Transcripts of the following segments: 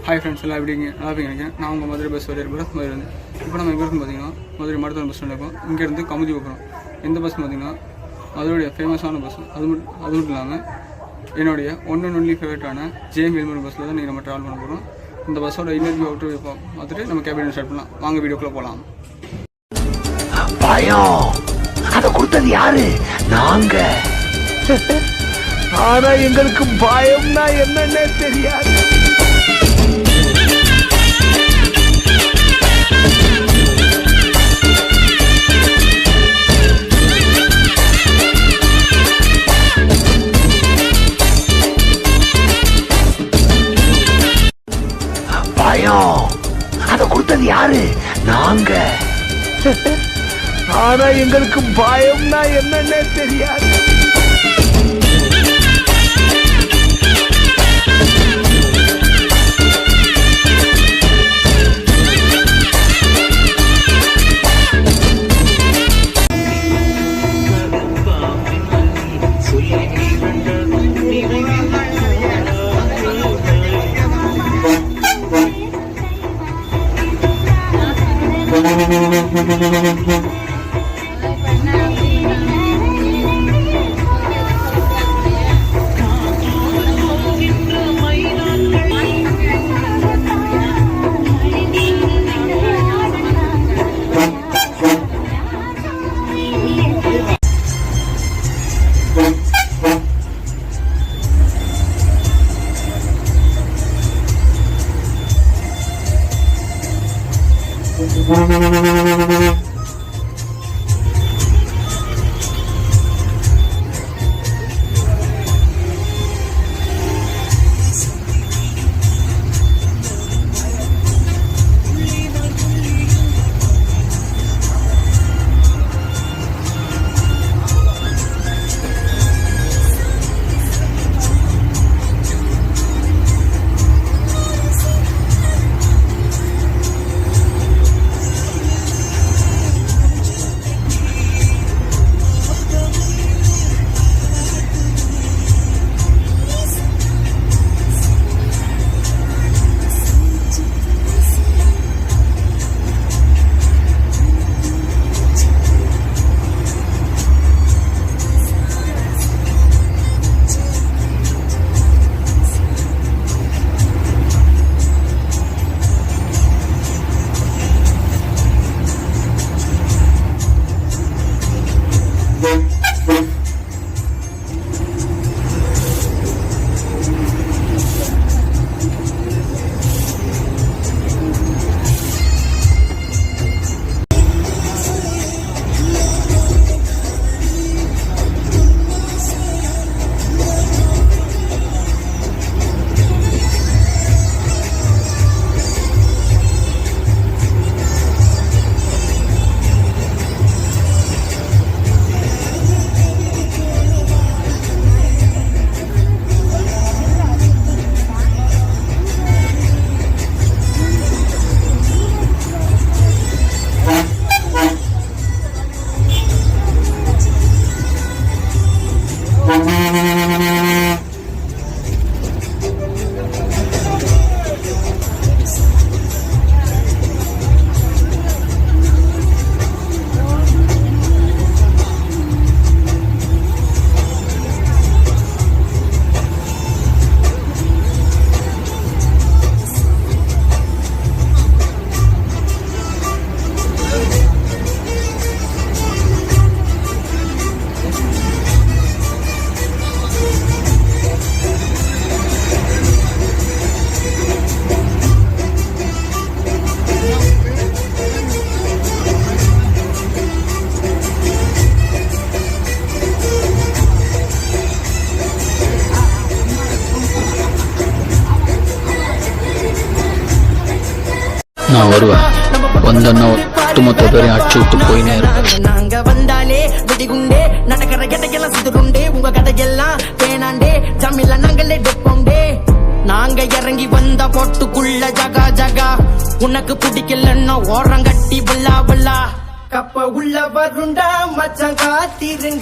Hi friends எல்லாம் எப்படிங்க நல்லா நினைக்கிறேன். நான் உங்கள் மதுரை பஸ் வரையிற மதுரை இப்போ நம்ம எங்கே இருக்கும் பார்த்தீங்கன்னா மதுரை மருத்துவ பஸ் ஸ்டாண்ட் இருக்கும். இங்கேருந்து கமுதி போகிறோம். இந்த பஸ் பார்த்தீங்கன்னா மதுரையுடைய ஃபேமஸான பஸ். அது மட்டும் இல்லாமல் என்னுடைய ஒன் அண்ட் ஒன்லி ஃபேவரட்டான ஜேஎம் எல்மூர் பஸ்ஸில் தான் நீங்கள் நம்ம ட்ராவல் பண்ண போகிறோம். இந்த பஸ்ஸோட இன்டர்வியூ அவுட்ரிவியூ பார்த்துட்டு நம்ம கேபின் ஸ்டார்ட் பண்ணலாம். வாங்க வீடியோக்குள்ளே போகலாம். பயம் அதை கொடுத்தது யாரு? நாங்க. ஆனா எங்களுக்கு பயம்னா என்னன்னே தெரியாது. பயம் அதை கொடுத்தது யாரு? நாங்க. ஆனா எங்களுக்கு பயம்னா என்னன்னே தெரியாது. நான் வருவேன். வந்தன்னா ஒட்டுமொத்த பேரையும் அடிச்சு விட்டு போயினே இருப்பேன். நாங்க வந்தாலே வெடிகுண்டே நடக்கிற கதையெல்லாம் சுதுருண்டே உங்க கதையெல்லாம் பேனாண்டே ஜமில நாங்களே டெப்போண்டே. நாங்க இறங்கி வந்த போட்டுக்குள்ள ஜகா ஜகா உனக்கு பிடிக்கலன்னா ஓரங்கட்டி பல்லா பல்லா கப்ப உள்ள வருண்டா மச்சான் காத்திருங்க.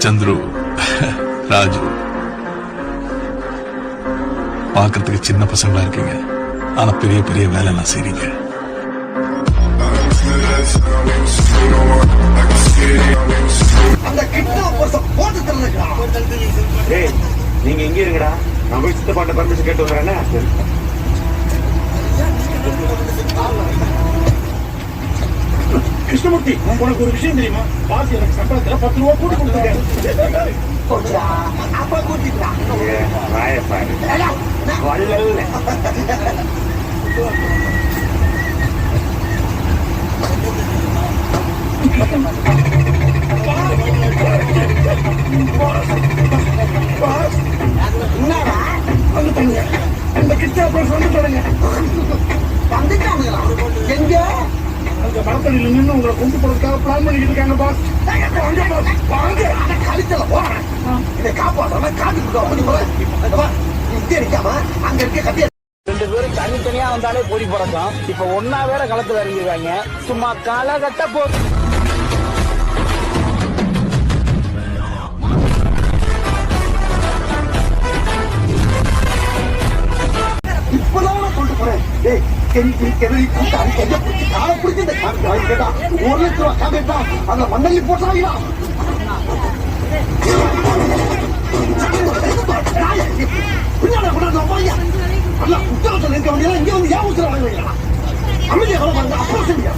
சந்துரு, ராஜு பாக்கிறதுக்கு சின்ன பசங்களா இருக்கீங்க, ஆனா பெரிய பெரிய வேலை எல்லாம் செய்றீங்க. நீங்க எங்க இருங்கடா, நான் போய் சித்தப்பாட்ட பர்மிஷன் கேட்டு வந்துறேன். கிருஷ்ணமூர்த்தி, உனக்கு ஒரு விஷயம் தெரியுமா? பாஸ் எனக்கு சம்பளத்துல 10 ரூபா கூட்டி கொடுத்தாங்க. அந்த கிருஷ்ணா போய் சொல்லி தொடங்க. எங்க அந்த மரத்தடியில் நின்று உங்களை கொண்டு போறதுக்காக பிளான் பண்ணிட்டு இருக்காங்க பாஸ். ரெண்டு பேரும் தனித்தனியா வந்தாலே பொடி பறக்கும். இப்ப ஒன்னா வேற களத்துல இறங்கிடுவாங்க. சும்மா காலகட்ட போது. இப்பதான் கொண்டு போறேன். 1 லட்சம் ரூபாய் காமிட்டா அந்த மண்ணலி போட்டாங்களா? உத்தரத்துல இருக்க வேண்டிய இங்க வந்து ஏன் உத்தரவு அமைதியா அப்புறம் சொல்லியா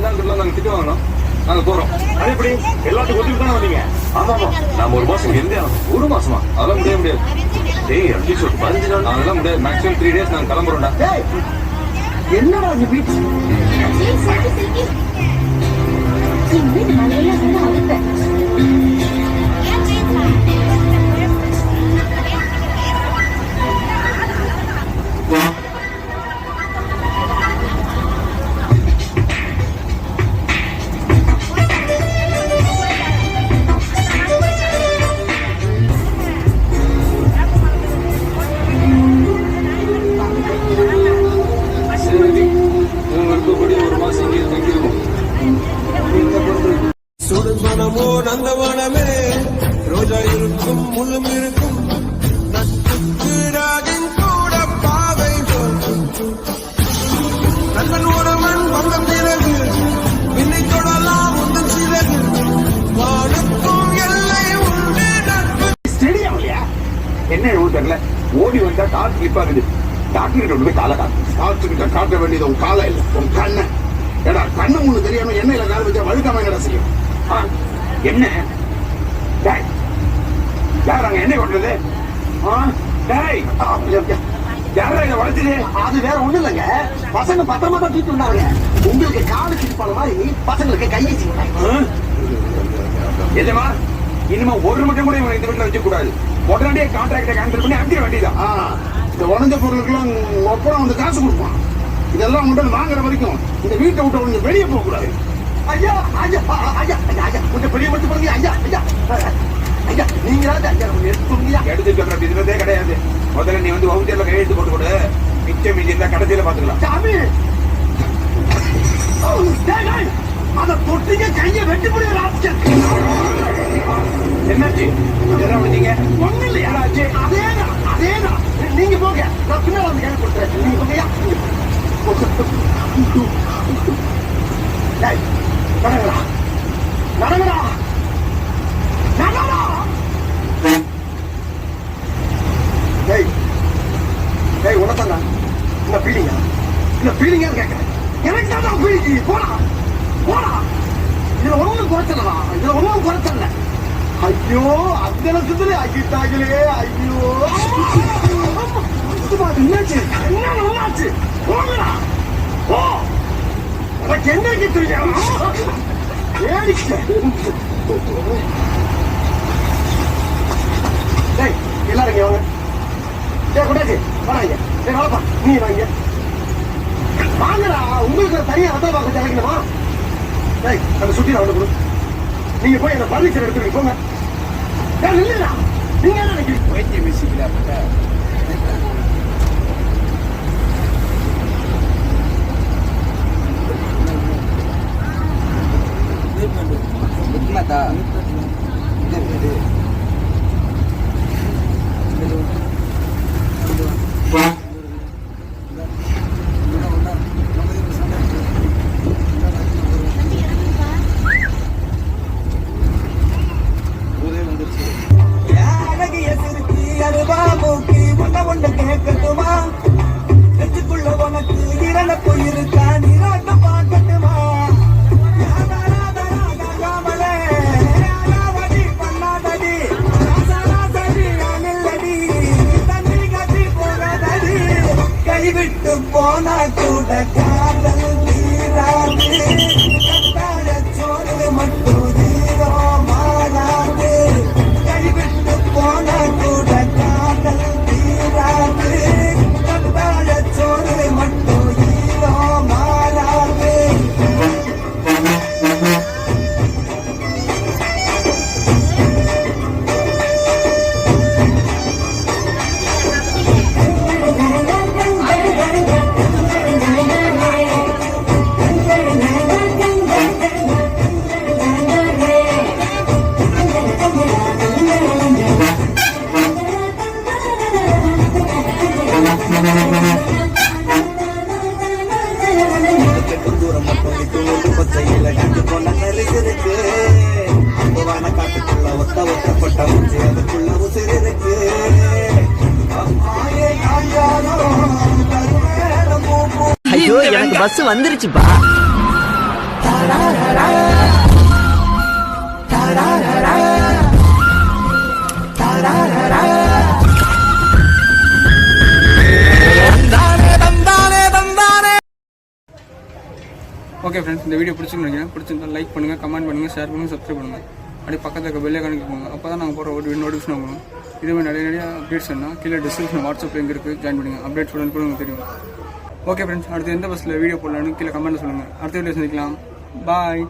நாங்க திட்டு வாங்கணும். நாங்க போறோம். அது எப்படி எல்லாத்துக்கும் ஒத்துக்கு தானே வந்தீங்க? ஆமா நாம 1 மாசம் இருந்தே 1 மாசமா அதெல்லாம் முடியாது. டேய் அட்லீஸ்ட் ஒரு 15 நாள் அதெல்லாம் முடியாது. மேக்ஸிமம் 3 டேஸ் நாங்க கிளம்புறோம்டா. என்னடா நீ வீட்டு சுடுமனமோ நந்தவனமே ரோஜா இருக்கும் முள்ளும் இருக்கும் ராஜன் கூட பாவை நண்பன் ஒருவன் வந்தம் பிறகு பின்னை தொடலாம் உந்தன் சிறகு வானுக்கும் எல்லை உண்டு நட்பு. ஸ்டேடியம் இல்லையா? என்ன தெரியல. ஓடி வந்தா கால் ஸ்லிப் ஆகுது. டாக்டர் கிட்ட போய் காலை காட்டு. டாக்டர் கிட்ட காட்ட வேண்டியது உன் காலை இல்லை, உன் கண்ணை. ஏடா கண்ணு முன்னு தெரியாம எண்ணெயில கால் வச்சா வழுக்காம என்னடா செய்யும்? என்ன யார் அங்க எண்ணெய் கொட்டுறது? யாரா இதை வளர்த்துது? அது வேற ஒண்ணு இல்லைங்க. பசங்க பத்திரமா தான் தூக்கிட்டு வந்தாங்க. உங்களுக்கு காலு கிழிப்பான மாதிரி பசங்களுக்கு கையை எதுமா இனிமே ஒரு மட்டும் கூட இவங்க இந்த வீட்டுல வச்சுக்க கூடாது. உடனடியே கான்ட்ராக்டை கேன்சல் பண்ணி அனுப்பிட வேண்டியதான். இந்த உடஞ்ச பொருளுக்கெல்லாம் ஒப்பரம் வந்து காசு கொடுப்பான். இதெல்லாம் மட்டும் வாங்குற வரைக்கும் இந்த வீட்டை விட்டு கொஞ்சம் வெளியே போக கூடாது. ஐயா ஐயா ஐயா ஐயா கொஞ்சம் பெரிய மட்டும் பண்ணுங்க. ஐயா ஐயா ஐயா நீங்களாவது ஐயா எடுத்து சொல்ற பிசினஸே கிடையாது. முதல்ல நீ வந்து வகுதியில கையெழுத்து போட்டு கொடு. மிச்சம் மீதி இருந்தா கடைசியில பாத்துக்கலாம். அதை தொட்டிங்க கையை வெட்டி முடியும். என்னாச்சு? என்னாச்சு? என்ன பண்ணீங்க? ஒண்ணும் இல்லையா? என்னாச்சு? அதேதான். நீங்க போங்க, நான் பின்னால வந்து கேள்வி கொடுத்துறேன். நீங்க போங்கயா. டேய், நடங்கடா. டேய், உனத்தாண்டா. இந்த பீலிங்கா கேட்கிறேன். எனக்கு தான் பீலிங்கி. போடா. இதுல ஒண்ணும் குறைச்சல. ஐயோ, அந்த லட்சத்துல ஆக்கிட்டாங்களே. ஐயோ, என்னாச்சு? போங்கடா. போ. எனக்கு என்ன கேட்டுருக்கா? டேய், எல்லாரும் இங்க வாங்க. டேய் குடாச்சி, வாங்க. டேய் வாப்பா, நீ வாங்க. வாங்கடா, உங்களுக்கு தனியா ரத்த பாக்க தலைக்கணுமா? டேய், அந்த சுத்தி நான் கொடு. நீங்க போய் அந்த பர்னிச்சர் எடுத்துட்டு போங்க. டேய் இல்லடா. நீங்க என்ன நினைக்கிறீங்க? வைத்திய மியூசிக்ல அப்ப. Mata. போனா கூட காதல் தீராது சோறு மட்டும் தீரோ மாறாது கைவிட்டு போனா கூட காதல் தீராது சோறு மட்டும் தீரோ மாறாது. ஐயோ, எனக்கு பஸ் வந்துருச்சுப்பா. ஓகே ஃப்ரெண்ட்ஸ், இந்த வீடியோ பிடிச்சிருந்தா லைக் பண்ணுங்கள், கமெண்ட் பண்ணுங்கள், ஷேர் பண்ணுங்கள், சப்ஸ்கிரைப் பண்ணுங்கள். அப்படியே பக்கத்தில் இருக்க பெல்லை கணக்கு போங்க. அப்போ தான் நாங்கள் போகிற ஒரு நோட்டிஃபிகேஷன் ஆகணும். இதுவே நிறைய அப்டேட்ஸ் வேணால் கீழே டிஸ்கிரிப்ஷன் வாட்ஸ்அப் லிங்க் இருக்குது, ஜாயின் பண்ணுங்கள். அப்டேட்ஸ் உடனே கூட உங்களுக்கு தெரியும். ஓகே ஃப்ரெண்ட்ஸ், அடுத்து எந்த பஸ்ஸில் வீடியோ போடலான்னு கீழே கமெண்ட்டில் சொல்லுங்கள். அடுத்த வீடியோ சந்திக்கலாம். பாய்.